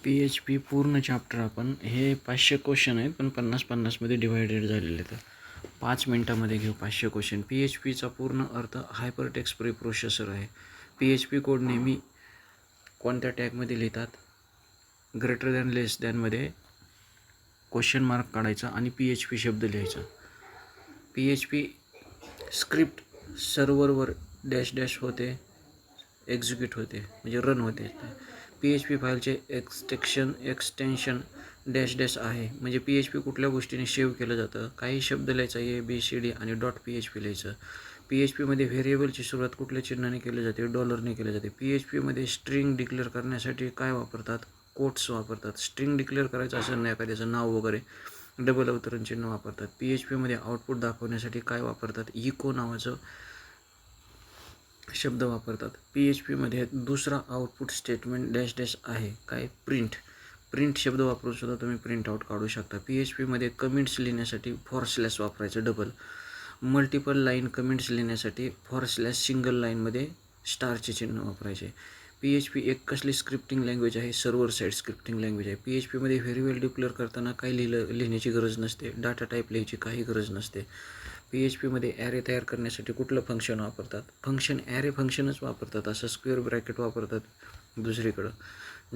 PHP पूर्ण chapter आपण हे 500 क्वेश्चन आहेत, पण 50-50मध्ये डिवायडेड झालेले आहेत. 5 मिनटामध्ये घेऊ 500 क्वेश्चन. PHPचा पूर्ण अर्थ हायपर टेक्स्ट प्रोसेसर आहे. PHP कोड नेहमी कोणत्या टॅगमध्ये लिहितात? ग्रेटर दॅन लेस दॅनमध्ये क्वेश्चन मार्क काढायचा आणि PHP शब्द लिहायचा. PHP स्क्रिप्ट सर्व्हरवर डॅश डॅश होते, एक्झिक्यूट होते, म्हणजे रन होते. PHP फाईलचे एक्सटेन्शन डॅश डॅश आहे. म्हणजे PHP कुठल्या गोष्टीने सेव्ह केलं जातं? काही शब्द लिहायचा ABCD आणि .php लिहायचं. PHPमध्ये व्हेरिएबलची सुरुवात कुठल्या चिन्हाने केली जाते? डॉलरने केली जाते. PHPमध्ये स्ट्रिंग डिक्लेअर करण्यासाठी काय वापरतात? कोट्स वापरतात. स्ट्रिंग डिक्लेअर करायचं असेल ना एखाद्याचं नाव वगैरे, डबल अवतरण चिन्ह वापरतात. PHPमध्ये आउटपुट दाखवण्यासाठी काय वापरतात? इको नावाचं शब्द वापरतात. PHPमध्ये दुसरा आउटपुट स्टेटमेंट डॅश डॅश आहे. काय? प्रिंट शब्द वापरून सुद्धा तुम्ही प्रिंट आउट काढू शकता. PHPमध्ये कमेंट्स लिहिण्यासाठी फॉरस्लॅश वापरायचं डबल. मल्टिपल लाईन कमेंट्स लिहिण्यासाठी फॉरस्लॅश सिंगल लाईनमध्ये स्टारचे चिन्ह वापरायचे. PHP एक कसली स्क्रिप्टिंग लँग्वेज आहे? सर्व्हर साईड स्क्रिप्टिंग लँग्वेज आहे. PHPमध्ये व्हेरिएबल डिक्लेअर करताना काय लिहिण्याची गरज नसते. डाटा टाईप लिहायची काही गरज नसते. PHPमध्ये ॲरे तयार करण्यासाठी कुठलं फंक्शन वापरतात? ॲरे फंक्शनच वापरतात. असं स्क्वेअर ब्रॅकेट वापरतात दुसरीकडं.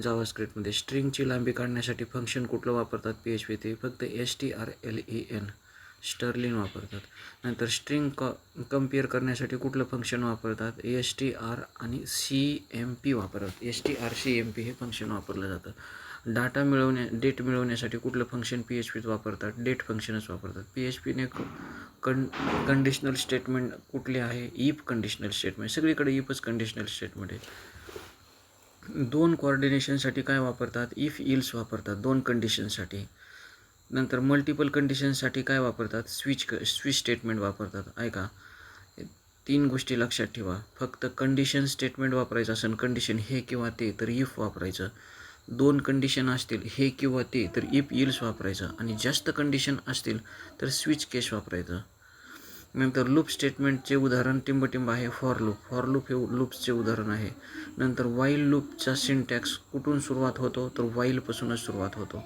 जावास्क्रिप्टमध्ये स्ट्रिंगची लांबी काढण्यासाठी फंक्शन कुठलं वापरतात? PHP ते फक्त strlen स्टर्लिन वापरतात. नंतर स्ट्रिंग कम्पेअर करण्यासाठी कुठलं फंक्शन वापरतात? str आणि cmp वापरतात. strcmp हे फंक्शन वापरलं जातं. डेट मिळवण्यासाठी कुठलं फंक्शन PHPत वापरतात? डेट फंक्शनच वापरतात. PHPने कंडिशनल स्टेटमेंट कुठले आहे? If conditional statement. सगळीकडे इफच कंडिशनल स्टेटमेंट आहे. 2 कोऑर्डिनेशनसाठी काय वापरतात? इफ इल्स वापरतात 2 कंडिशनसाठी. नंतर मल्टिपल कंडिशनसाठी काय वापरतात? स्विच स्टेटमेंट वापरतात. ऐका, 3 गोष्टी लक्षात ठेवा. फक्त कंडिशन स्टेटमेंट वापरायचं असेल, कंडिशन हे किंवा ते, तर इफ वापरायचं. 2 कंडिशन असतील हे किंवा ते, तर इफ इल्स वापरायचं. आणि जास्त कंडिशन असतील तर स्विच केस वापरायचं. नंतर लूप स्टेटमेंटचे उदाहरण टिंबटिंब आहे. फॉर लूप हे लूप्सचे उदाहरण आहे. नंतर वाईल लूपचा सिंटॅक्स कुठून सुरुवात होतो? तर वाईलपासूनच सुरुवात होतो.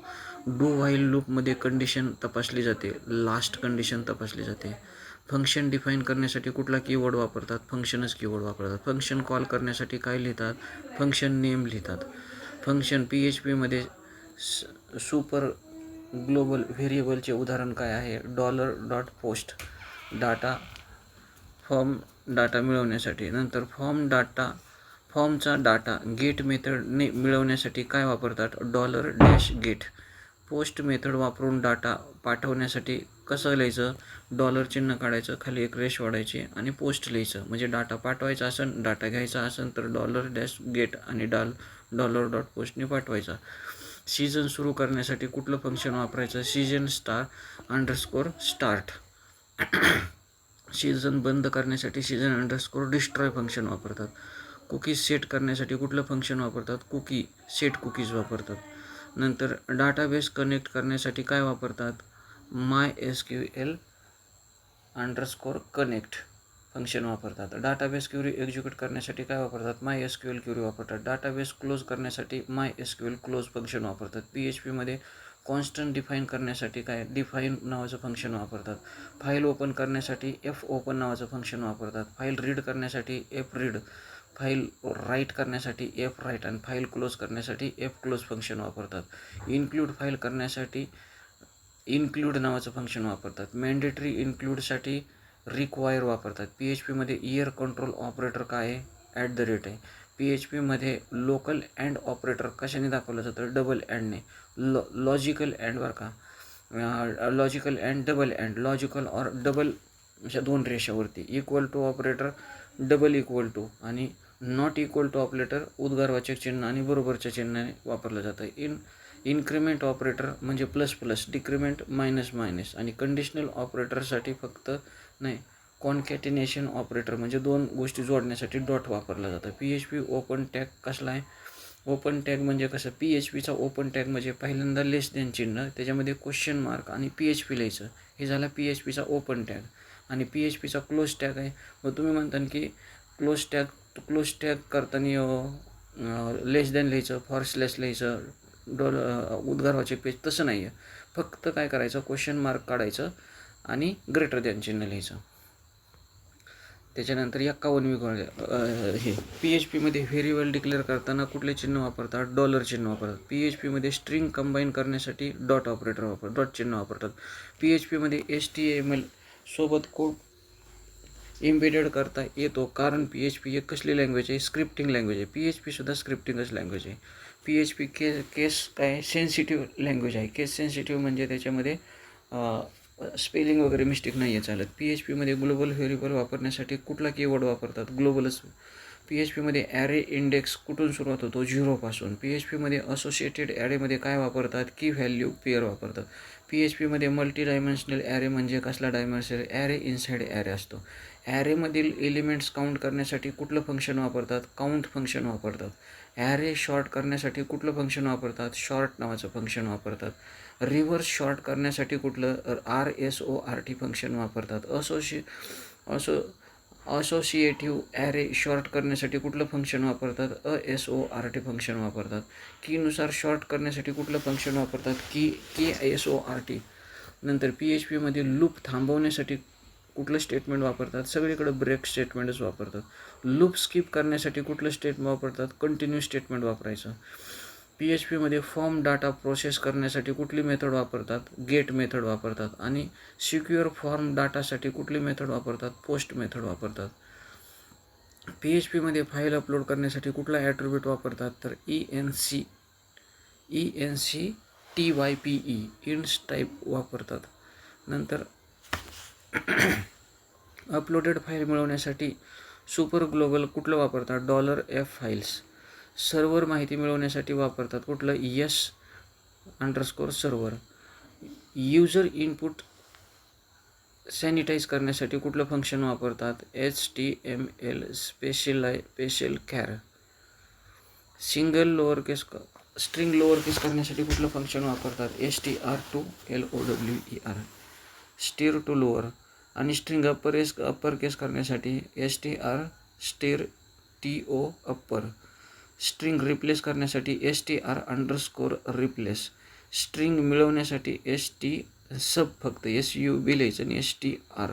डू व्हाईल लूपमध्ये कंडिशन तपासली जाते, लास्ट कंडिशन तपासली जाते. फंक्शन डिफाईन करण्यासाठी कुठला कीवर्ड वापरतात? फंक्शनच कीवर्ड वापरतात. फंक्शन कॉल करण्यासाठी काय लिहितात? फंक्शन नेम लिहितात. फंक्शन PHPमध्ये सुपर ग्लोबल व्हेरिएबलचे उदाहरण काय आहे? $.post डाटा डाटा मिळवण्यासाठी. नंतर फॉर्मचा डाटा गेट मेथडने मिळवण्यासाठी काय वापरतात? $.get. पोस्ट मेथड वापरून डाटा पाठवण्यासाठी कसं लिहायचं? डॉलर चिन्ह काढायचं, खाली एक रेष वाढायची आणि पोस्ट लिहायचं. म्हणजे डाटा पाठवायचा असेल, डाटा घ्यायचा असेल तर $.get आणि $.post पाठवायचा. सीझन सुरू करण्यासाठी कुठलं फंक्शन वापरायचं? Season $_start. सीझन बंद करण्यासाठी सीझन $_destroy फंक्शन वापरतात. कुकीज सेट करण्यासाठी कुठलं फंक्शन वापरतात? सेट कुकीज वापरतात. नंतर डाटाबेस कनेक्ट करण्यासाठी काय वापरतात? MySQL _connect फंक्शन वापरतात. डाटाबेस क्वेरी एक्झिक्यूट करण्यासाठी काय वापरतात? MySQL क्वेरी वापरतात. डाटाबेस क्लोज करण्यासाठी MySQL क्लोज फंक्शन वापरतात. PHPमध्ये कॉन्स्टंट डिफाईन करण्यासाठी काय? डिफाईन नावाचं फंक्शन वापरतात. फाईल ओपन करण्यासाठी fopen नावाचं फंक्शन वापरतात. फाईल रीड करण्यासाठी fread, फाईल राईट करण्यासाठी fwrite आणि फाईल क्लोज करण्यासाठी fclose फंक्शन वापरतात. इन्क्लूड फाईल करण्यासाठी इन्क्लूड नावाचं फंक्शन वापरतात. मॅन्डेटरी इन्क्लूडसाठी रिक्वायर वापरतात. PHPमध्ये इयर कंट्रोल ऑपरेटर काय आहे? @ आहे. PHPमध्ये लोकल अँड ऑपरेटर कशाने दाखवलं जातं? डबल अँडने. लॉजिकल अँड बरं का, logical and double and. Logical or double अशा 2 रेषावरती. Equal to operator double equal to आणि नॉट इक्वल टू ऑपरेटर उद्गारवाचक चिन्ह आणि बरोबरच्या चिन्हाने वापरलं जातं. इन्क्रिमेंट ऑपरेटर म्हणजे ++, डिक्रिमेंट --- आणि कंडिशनल ऑपरेटरसाठी फक्त नाही, कॉन्कॅटिनेशन ऑपरेटर म्हणजे 2 गोष्टी जोडण्यासाठी डॉट वापरला जातं. PHP ओपन टॅग कसला आहे? ओपन टॅग म्हणजे कसं? PHPचा ओपन टॅग म्हणजे पहिल्यांदा लेस दॅन चिन्ह, त्याच्यामध्ये क्वेश्चन मार्क आणि PHP लिहायचं. हे झाला PHPचा ओपन टॅग. आणि PHPचा क्लोज टॅग आहे. मग तुम्ही म्हणता की क्लोज टॅग करताना लेस दॅन लिहायचं, फॉरस्लॅश लिहायचं, उद्गाराचे पेज तसं नाही आहे. फक्त काय करायचं, क्वेश्चन मार्क काढायचं आणि ग्रेटर दॅन चिन्ह लिहायचं. त्याच्यानंतर 51 हे PHPमध्ये व्हेरिएबल डिक्लेअर करताना कुठले चिन्ह वापरतात, डॉलर चिन्ह वापरतात. PHPमध्ये स्ट्रिंग कंबाईन करण्यासाठी डॉट ऑपरेटर डॉट चिन्ह वापरतात. PHPमध्ये HTML सोबत कोड एम्बेडेड करता येतो, कारण PHP एक कसली लँग्वेज आहे, स्क्रिप्टिंग लँग्वेज आहे. PHPसुद्धा स्क्रिप्टिंगच लँग्वेज आहे. PHP केस काय सेन्सिटिव्ह लँग्वेज आहे. केस सेन्सिटिव्ह म्हणजे त्याच्यामध्ये स्पेलिंग वगैरे मिस्टेक नाही आहे चालत. PHPमध्ये ग्लोबल व्हेरिएबल वापरण्यासाठी कुठला कीवर्ड वापरतात, ग्लोबलच. PHPमध्ये ॲरे इंडेक्स कुठून सुरुवात होतो, 0पासून. PHPमध्ये असोसिएटेड ॲरेमध्ये काय वापरतात, की व्हॅल्यू पेअर वापरतात. PHPमध्ये मल्टी डायमेन्शनल ॲरे म्हणजे कसला डायमेन्शनल ॲरे, इनसाइड ॲरे असतो. ॲरेमधील एलिमेंट्स काउंट करण्यासाठी कुठलं फंक्शन वापरतात, काउंट फंक्शन वापरतात. ॲरे शॉर्ट करण्यासाठी कुठलं फंक्शन वापरतात, शॉर्ट नावाचं फंक्शन वापरतात. रिव्हर्स शॉर्ट करण्यासाठी कुठलं, RSORT फंक्शन वापरतात. असोसिएटिव्ह ॲरे शॉर्ट करण्यासाठी कुठलं फंक्शन वापरतात, ASORT फंक्शन वापरतात. कीनुसार शॉर्ट करण्यासाठी कुठलं फंक्शन वापरतात, KSORT. नंतर PHPमध्ये लूप थांबवण्यासाठी कुठलं स्टेटमेंट वापरतात, सगळीकडे ब्रेक स्टेटमेंटच वापरतात. लूप स्किप करण्यासाठी कुठलं स्टेटमेंट वापरतात, कंटिन्यू स्टेटमेंट वापरायचं. PHPमध्ये फॉर्म डाटा प्रोसेस करण्यासाठी कुठली मेथड वापरतात, गेट मेथड वापरतात. आणि सिक्युअर फॉर्म डाटासाठी कुठली मेथड वापरतात, पोस्ट मेथड वापरतात. PHPमध्ये फाईल अपलोड करण्यासाठी कुठला ॲट्रिब्यूट वापरतात, तर ENCTYPE इंट्स टाईप वापरतात. नंतर अपलोडेड फाईल मिळवण्यासाठी सुपर ग्लोबल कुठलं वापरतात, $F फाईल्स. सर्व्हर माहिती मिळवण्यासाठी वापरतात कुठलं, S_सर्व्हर. युजर इनपुट सॅनिटाईज करण्यासाठी कुठलं फंक्शन वापरतात, HTML special char. String lower case करण्यासाठी कुठलं फंक्शन वापरतात, STR to LOWER. Stir to lower. आणि स्ट्रिंग अप्पर केस करण्यासाठी STR TO upper. String replace करण्यासाठी STR_रिप्लेस. स्ट्रिंग मिळवण्यासाठी सब फक्त SUB लिहायचं आणि STR.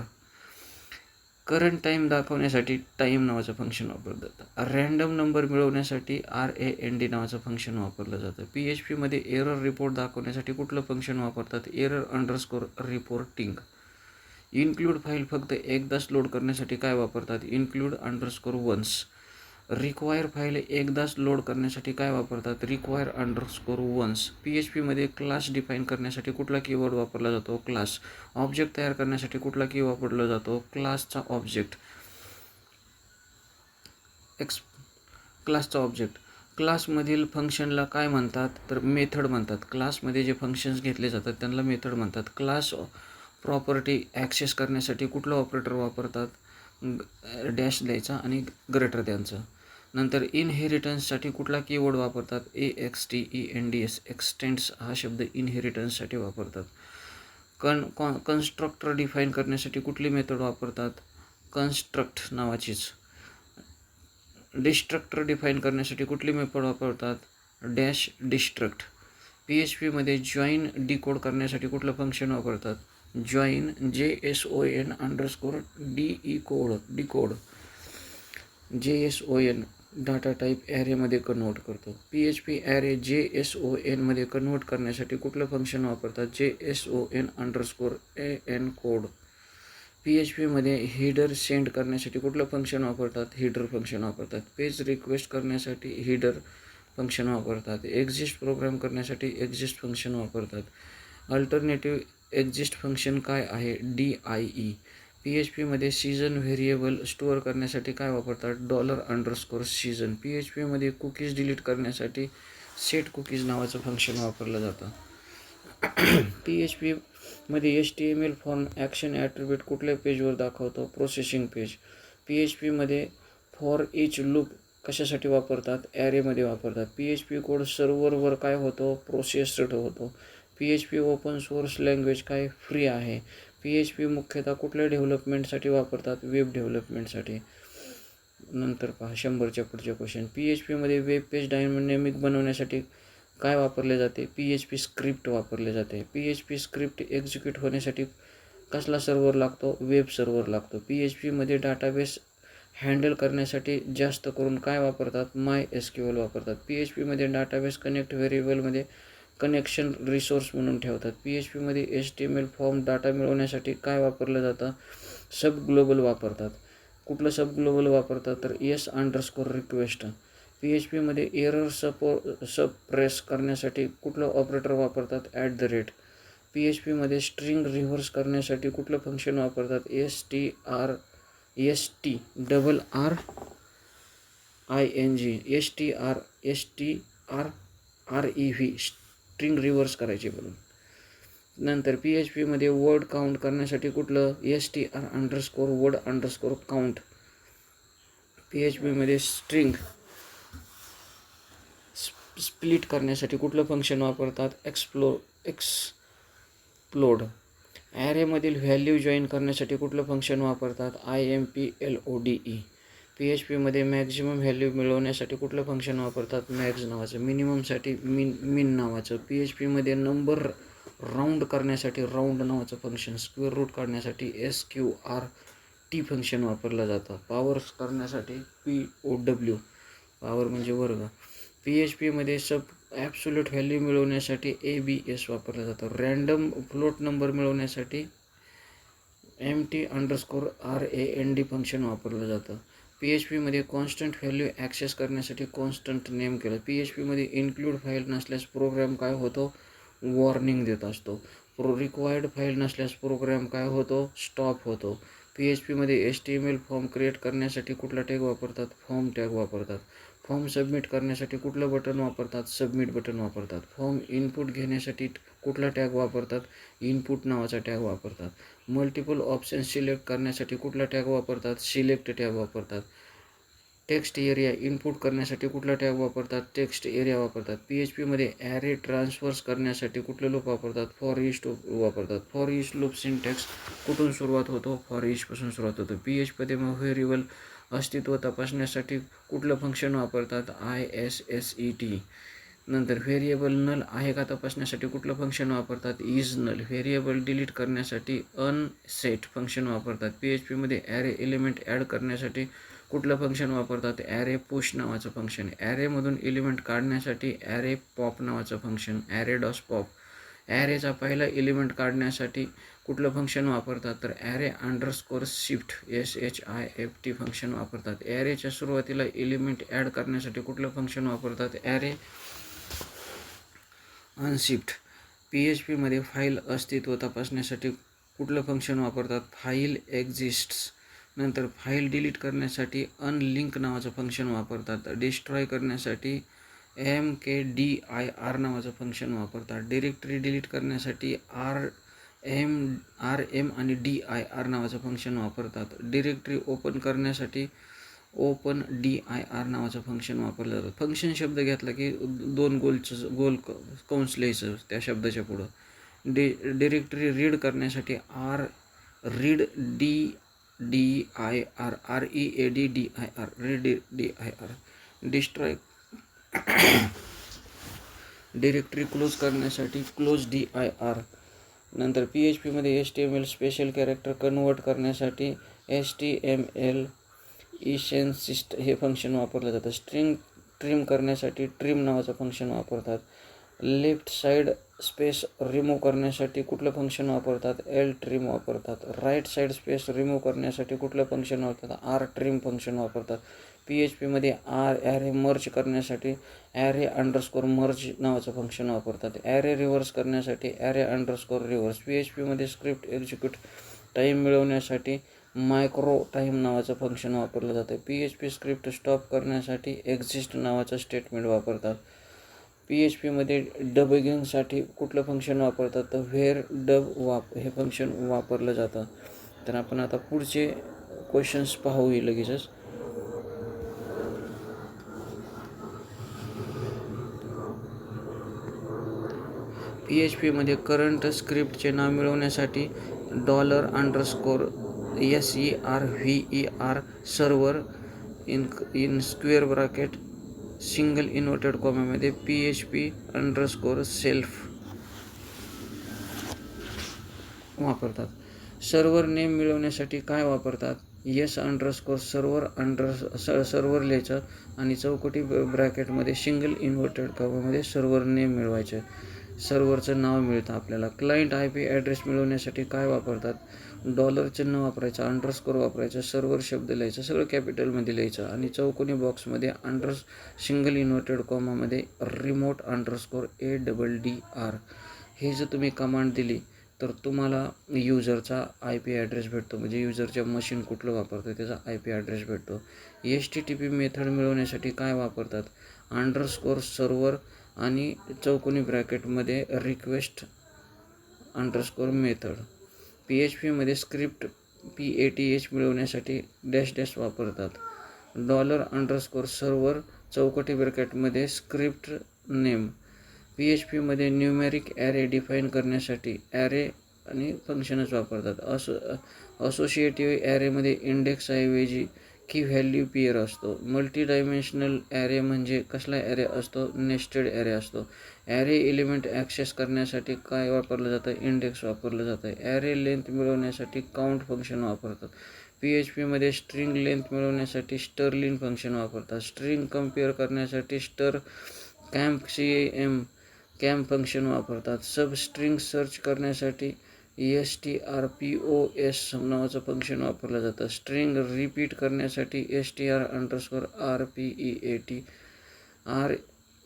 करंट टाईम दाखवण्यासाठी टाईम नावाचं फंक्शन वापरलं जातं. रँडम नंबर मिळवण्यासाठी RAND नावाचं फंक्शन वापरलं जातं. PHPमध्ये एरर रिपोर्ट दाखवण्यासाठी कुठलं फंक्शन वापरतात, error_reporting. इन्क्लूड फाईल फक्त एकदाच लोड करण्यासाठी काय वापरतात, include_once. रिक्वायर फाईल एकदाच लोड करण्यासाठी काय वापरतात, require_once. PHPमध्ये क्लास डिफाईन करण्यासाठी कुठला कीवर्ड वापरला जातो, क्लास. ऑब्जेक्ट तयार करण्यासाठी कुठला की वापरला जातो, क्लासचा ऑब्जेक्ट. क्लासचा ऑब्जेक्ट. क्लासमधील फंक्शनला काय म्हणतात, तर मेथड म्हणतात. क्लासमध्ये जे फंक्शन्स घेतले जातात त्यांना मेथड म्हणतात. क्लास प्रॉपर्टी ॲक्सेस करण्यासाठी कुठलं ऑपरेटर वापरतात, डॅश द्यायचा आणि ग्रेटर दॅनचं. नंतर इनहेरिटन्ससाठी कुठला कीवर्ड वापरतात, EXTENDS. एक्सटेंड्स हा शब्द इनहेरिटन्ससाठी वापरतात. कन्स्ट्रक्टर डिफाईन करण्यासाठी कुठली मेथड वापरतात, कन्स्ट्रक्ट नावाचीच. डिस्ट्रक्टर डिफाईन करण्यासाठी कुठली मेथड वापरतात, डॅश डिस्ट्रक्ट. PHPमध्ये जॉईन डिकोड करण्यासाठी कुठलं फंक्शन वापरतात, join JSON_decode. JSON data type ॲरेमध्ये कन्वर्ट करतो. PHP ॲरे JSON मध्ये कन्वर्ट करण्यासाठी कुठलं फंक्शन वापरतात, JSON_encode. PHPमध्ये हेडर सेंड करण्यासाठी कुठलं फंक्शन वापरतात, हेडर फंक्शन वापरतात. पेज रिक्वेस्ट करण्यासाठी हेडर फंक्शन वापरतात. एक्झिस्ट प्रोग्राम करण्यासाठी एक्झिस्ट फंक्शन वापरतात. अल्टरनेटिव्ह एक्झिस्ट फंक्शन काय आहे, DIE. PHPमध्ये सीझन व्हेरिएबल स्टोअर करण्यासाठी काय वापरतात, $_season. PHPमध्ये कुकीज डिलीट करण्यासाठी सेट कुकीज नावाचं फंक्शन वापरलं जातं. PHPमध्ये HTML फॉर्म ॲक्शन ॲट्रिब्यूट कुठल्या पेजवर दाखवतो, प्रोसेसिंग पेज. PHPमध्ये फॉर इच लूप कशासाठी वापरतात, ॲरेमध्ये वापरतात. PHP कोड सर्व्हरवर काय होतो, प्रोसेस्ड होतो. PHP ओपन सोर्स लँग्वेज काय, फ्री आहे. PHP मुख्यतः कुठल्या डेव्हलपमेंटसाठी वापरतात, वेब डेव्हलपमेंटसाठी. नंतर पहा 100च्या पुढचे क्वेश्चन. PHPमध्ये वेब पेज डायनॅमिक बनवण्यासाठी काय वापरले जाते? PHP स्क्रिप्ट वापरले जाते. PHP स्क्रिप्ट एक्झिक्यूट होण्यासाठी कसला सर्व्हर लागतो? वेब सर्व्हर लागतो. PHPमध्ये डाटाबेस हँडल करण्यासाठी जास्त करून काय वापरतात? MySQL वापरतात. PHPमध्ये डाटाबेस कनेक्ट व्हेरिएबलमध्ये कनेक्शन रिसोर्स म्हणून ठेवतात. PHPमध्ये HTML फॉर्म डाटा मिळवण्यासाठी काय वापरलं जातं? सब ग्लोबल वापरतात. कुठलं सब ग्लोबल वापरतात? तर S_request. PHPमध्ये एरर सप्रेस करण्यासाठी कुठलं ऑपरेटर वापरतात? @. PHPमध्ये स्ट्रिंग रिव्हर्स करण्यासाठी कुठलं फंक्शन वापरतात? strrev. स्ट्रिंग रिव्हर्स करायची म्हणून. नंतर PHPमध्ये वर्ड काउंट करण्यासाठी कुठलं? str_word_count. PHPमध्ये स्ट्रिंग स्प्लिट करण्यासाठी कुठलं फंक्शन वापरतात? एक्सप्लोड. ॲरेमधील व्हॅल्यू जॉईन करण्यासाठी कुठलं फंक्शन वापरतात? IMPLODE. PHPमध्ये मॅक्झिमम व्हॅल्यू मिळवण्यासाठी कुठलं फंक्शन वापरतात? मॅक्स नावाचं. मिनिममसाठी मिन नावाचं. PHPमध्ये नंबर राऊंड करण्यासाठी राऊंड नावाचं फंक्शन. स्क्वेअर रूट काढण्यासाठी SQRT फंक्शन वापरलं जातं. पॉवर करण्यासाठी POW. पॉवर म्हणजे वर्ग. PHPमध्ये ॲब्सोल्यूट व्हॅल्यू मिळवण्यासाठी ABS वापरलं जातं. रँडम फ्लोट नंबर मिळवण्यासाठी MT_RAND फंक्शन वापरलं जातं. PHPमध्ये कॉन्स्टंट व्हॅल्यू ॲक्सेस करण्यासाठी कॉन्स्टंट नेम केलं. PHPमध्ये इन्क्लूड फाईल नसल्यास प्रोग्राम काय होतो? वॉर्निंग देत असतो. रिक्वायर्ड फाईल नसल्यास प्रोग्राम काय होतो? स्टॉप होतो. PHPमध्ये HTML फॉर्म क्रिएट करण्यासाठी कुठला टॅग वापरतात? फॉर्म टॅग वापरतात. फॉर्म सबमिट करण्यासाठी कुठलं बटन वापरतात? सबमिट बटन वापरतात. फॉर्म इनपुट घेण्यासाठी कुठला टॅग वापरतात? इनपुट नावाचा टॅग वापरतात. मल्टिपल ऑप्शन सिलेक्ट करण्यासाठी कुठला टॅग वापरतात? सिलेक्ट टॅग वापरतात. टेक्स्ट एरिया इनपुट करण्यासाठी कुठला टॅग वापरतात? टेक्स्ट एरिया वापरतात. PHPमध्ये ॲरे ट्रान्सफर्स करण्यासाठी कुठलं लूप वापरतात? फॉर ईच लूप वापरतात. फॉर ईच लूप सिंटॅक्स कुठून सुरुवात होतो? फॉर ईचपासून सुरुवात होतो. PHPमध्ये व्हेरिएबल अस्तित्व तपासण्यासाठी कुठलं फंक्शन वापरतात? ISSET. नंतर व्हेरिएबल नल आहे का तपासण्यासाठी कुठलं फंक्शन वापरतात? Is null. व्हेरिएबल डिलीट करण्यासाठी अनसेट फंक्शन वापरतात. PHPमध्ये ॲरे एलिमेंट ॲड करण्यासाठी कुठलं फंक्शन वापरतात? ॲरे पुश नावाचं फंक्शन. ॲरेमधून एलिमेंट काढण्यासाठी ॲरे पॉप नावाचं फंक्शन. @pop. ॲरेचा पहिला एलिमेंट काढण्यासाठी कुठलं फंक्शन वापरतात? तर @_shift SHIFT फंक्शन वापरतात. ॲरेच्या सुरुवातीला एलिमेंट ॲड करण्यासाठी कुठलं फंक्शन वापरतात? Array unshift. PHPमध्ये फाईल अस्तित्व तपासण्यासाठी कुठलं फंक्शन वापरतात? फाईल एक्झिस्ट्स. नंतर फाईल डिलीट करण्यासाठी अनलिंक नावाचं फंक्शन वापरतात. डिस्ट्रॉय करण्यासाठी MKDIR नावाचं फंक्शन वापरतात. डिरेक्टरी डिलीट करण्यासाठी RM आणि DIR नावाचं फंक्शन वापरतात. डिरेक्टरी ओपन करण्यासाठी OpenDIR नावाचं फंक्शन वापरलं जातं. फंक्शन शब्द घेतला की दोन गोल कंस लिहायचं त्या शब्दाच्या पुढं. डिरेक्टरी रीड करण्यासाठी read DIR READDIR. Destroy directory close करण्यासाठी क्लोज DIR. नंतर PHPमध्ये HTML स्पेशल कॅरेक्टर कन्वर्ट करण्यासाठी HTML इसेन्सिस्ट हे फंक्शन वापरलं जातं. स्ट्रिंग ट्रिम करण्यासाठी ट्रिम नावाचं फंक्शन वापरतात. लेफ्ट साईड स्पेस रिमूव्ह करण्यासाठी कुठलं फंक्शन वापरतात? LTrim वापरतात. राईट साईड स्पेस रिमूव्ह करण्यासाठी कुठलं फंक्शन वापरतात? RTrim फंक्शन वापरतात. PHPमध्ये ॲरे मर्ज करण्यासाठी @_merge नावाचं फंक्शन वापरतात. ॲरे रिव्हर्स करण्यासाठी @_reverse. PHPमध्ये स्क्रिप्ट एक्झिक्यूट टाईम मिळवण्यासाठी मायक्रो टाईम नावाचं फंक्शन वापरलं जातं. PHP स्क्रिप्ट स्टॉप करण्यासाठी एक्झिस्ट नावाचं स्टेटमेंट वापरतात. PHPमध्ये डबिंगसाठी कुठलं फंक्शन वापरतात? तर where_dub हे फंक्शन वापरलं जातं. तर आपण आता पुढचे क्वेश्चन्स पाहू लगेचच. PHPमध्ये करंट स्क्रिप्टचे नाव मिळवण्यासाठी $_server in square bracket single inverted कॉमामध्ये PHP_self वापरतात. सर्व्हर नेम मिळवण्यासाठी काय वापरतात? सर्व्हर लिहायचं आणि चौकटी ब्रॅकेटमध्ये सिंगल इन्व्हर्टेड कॉमामध्ये सर्व्हर नेम मिळवायचं. सर्व्हरचं नाव मिळतं आपल्याला. क्लायंट IP ॲड्रेस मिळवण्यासाठी काय वापरतात? $चिन्ह वापरायचं, अंडरस्कोर वापरायचं, सर्व्हर शब्द लिहायचं, सगळं कॅपिटलमध्ये लिहायचं आणि चौकोनी बॉक्समध्ये सिंगल इन्व्हर्टेड कॉमामध्ये remote_ADDR हे जर तुम्ही कमांड दिली तर तुम्हाला युजरचा IP ॲड्रेस भेटतो. म्हणजे युजरच्या मशीन कुठलं वापरतो त्याचा IP ॲड्रेस भेटतो. HTTP मेथड मिळवण्यासाठी काय वापरतात? अंडरस्कोर सर्व्हर आणि चौकोनी ब्रॅकेटमध्ये रिक्वेस्ट अंडरस्कोर मेथड. PHPमध्ये स्क्रिप्ट PATH मिळवण्यासाठी डॅश वापरतात. $_सर्व्हर चौकटी ब्रॅकेटमध्ये स्क्रिप्ट नेम. PHPमध्ये न्यूमेरिक ॲरे डिफाईन करण्यासाठी ॲरे आणि फंक्शनच वापरतात. असोसिएटिव्ह ॲरेमध्ये इंडेक्सऐवजी की व्हॅल्यू पेअर असतो. मल्टी डायमेन्शनल ॲरे म्हणजे कसला ॲरे असतो? नेस्टेड ॲरे असतो. ॲरे एलिमेंट ॲक्सेस करण्यासाठी काय वापरलं जातं? इंडेक्स वापरलं जातं. ॲरे लेंथ मिळवण्यासाठी काउंट फंक्शन वापरतात. PHPमध्ये स्ट्रिंग लेंथ मिळवण्यासाठी स्टर्लिन फंक्शन वापरतात. स्ट्रिंग कंपेअर करण्यासाठी कॅम्प फंक्शन वापरतात. सब स्ट्रिंग सर्च करण्यासाठी strpos नावाचं फंक्शन वापरलं जातं. स्ट्रिंग रिपीट करण्यासाठी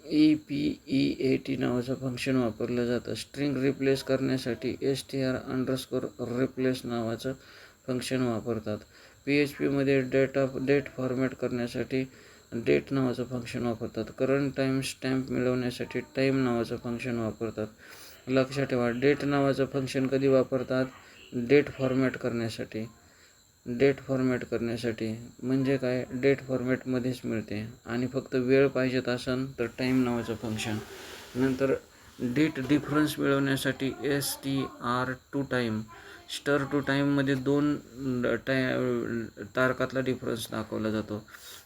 REPEAT नावाचं फंक्शन वापरलं जातं. स्ट्रिंग रिप्लेस करण्यासाठी str_replace नावाचं फंक्शन वापरतात. PHPमध्ये डेट फॉर्मॅट करण्यासाठी डेट नावाचं फंक्शन वापरतात. करंट टाईम स्टॅम्प मिळवण्यासाठी टाईम नावाचं फंक्शन वापरतात. लक्षात ठेवा, डेट नावाचं फंक्शन कधी वापरतात? डेट फॉर्मॅट करण्यासाठी. म्हणजे काय? डेट फॉर्मॅटमध्येच मिळते आणि फक्त वेळ पाहिजेत असेल तर टाईम नावाचं फंक्शन. नंतर डेट डिफरन्स मिळवण्यासाठी str_to_time. str_to_timeमध्ये 2 तारखातला डिफरन्स दाखवला जातो.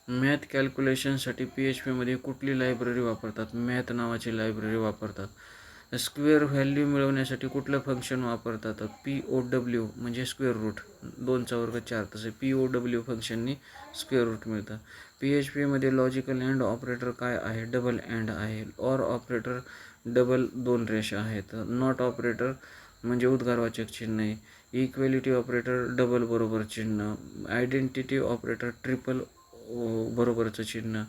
मॅथ कॅल्क्युलेशनसाठी PHPमध्ये कुठली लायब्ररी वापरतात? मॅथ नावाची लायब्ररी वापरतात. स्क्वेअर व्हॅल्यू मिळवण्यासाठी कुठलं फंक्शन वापरतात? POW म्हणजे स्क्वेअर रूट. 2^4 तसे POW फंक्शननी स्क्वेअर रूट मिळतं. PHPमध्ये लॉजिकल अँड ऑपरेटर काय आहे? डबल अँड आहे. ऑर ऑपरेटर डबल 2 रेषा आहेत. नॉट ऑपरेटर म्हणजे उद्गारवाचक चिन्ह आहे. इक्वॅलिटी ऑपरेटर डबल बरोबर चिन्ह. आयडेंटिटी ऑपरेटर ट्रिपल बरोबरचं चिन्ह.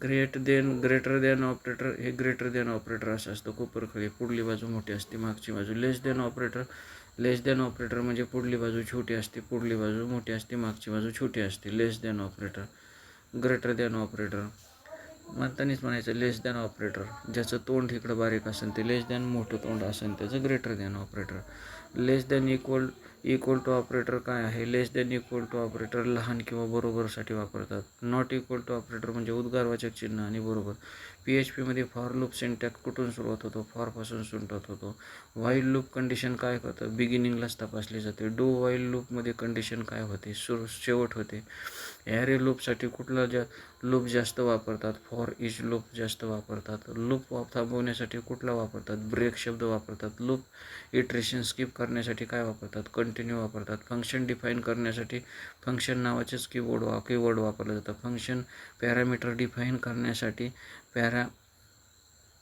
ग्रेटर दॅन ऑपरेटर हे ग्रेटर दॅन ऑपरेटर असं असतं. कोपरखळी पुढली बाजू मोठी असते, मागची बाजू. लेस दॅन ऑपरेटर म्हणजे पुढली बाजू छोटी असते, पुढली बाजू मोठी असते, मागची बाजू छोटी असते. Less than operator. Greater than operator म्हणतानीच म्हणायचं लेस दॅन ऑपरेटर. ज्याचं तोंड इकडं बारीक असेल ते लेस दॅन, मोठं तोंड असेल त्याचं greater than operator. Less than equal to operator काय आहे? Less than equal to operator लहान किंवा बरोबरसाठी वापरतात. नॉट इक्वल टू ऑपरेटर म्हणजे उद्गारवाचक चिन्ह आणि बरोबर. PHPमध्ये फॉर लूप सिंटॅक्स कुठून सुरुवात होतो? फॉरपासून सुरुवात होतो. व्हाईल लूप कंडिशन काय करतं? बिगिनिंगलाच तपासली जाते. डू व्हाईल लूपमध्ये कंडिशन काय होते? शेवट होते. ॲरे लूपसाठी कुठला लूप जास्त वापरतात? फॉर इच लूप जास्त वापरतात. लूप थांबवण्यासाठी कुठला वापरतात? ब्रेक शब्द वापरतात. लूप इटरेशन स्किप करण्यासाठी काय वापरतात? कंटिन्यू वापरतात. फंक्शन डिफाईन करण्यासाठी फंक्शन नावाचेच कीवर्ड वापरलं जातं. फंक्शन पॅरामीटर डिफाईन करण्यासाठी पॅराथेसिस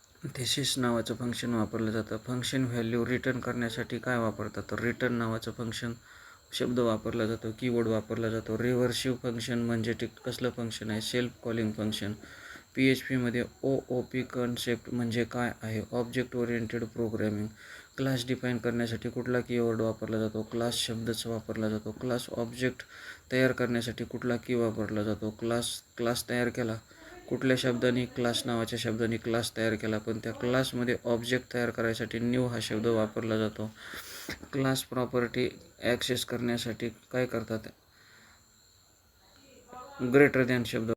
नावाचं फंक्शन वापरलं जातं. फंक्शन व्हॅल्यू रिटर्न करण्यासाठी काय वापरतात? रिटर्न नावाचं फंक्शन शब्द वापरला जातो, कीवर्ड वापरला जातो. रिव्हर्सिव्ह फंक्शन म्हणजे कसलं फंक्शन आहे? Self calling function. PHPमध्ये OOP कन्सेप्ट म्हणजे काय आहे? Object oriented programming. Class define करण्यासाठी कुठला कीवर्ड वापरला जातो? क्लास शब्दच वापरला जातो. क्लास ऑब्जेक्ट तयार करण्यासाठी कुठला की वापरला जातो? क्लास तयार केला. कुठल्या शब्दाने? क्लास नावाच्या शब्दाने क्लास तयार केला, पण त्या क्लासमध्ये ऑब्जेक्ट तयार करायसाठी न्यू हा शब्द वापरला जातो. क्लास प्रॉपर्टी ॲक्सेस करण्यासाठी काय करतात? ग्रेटर दॅन शब्द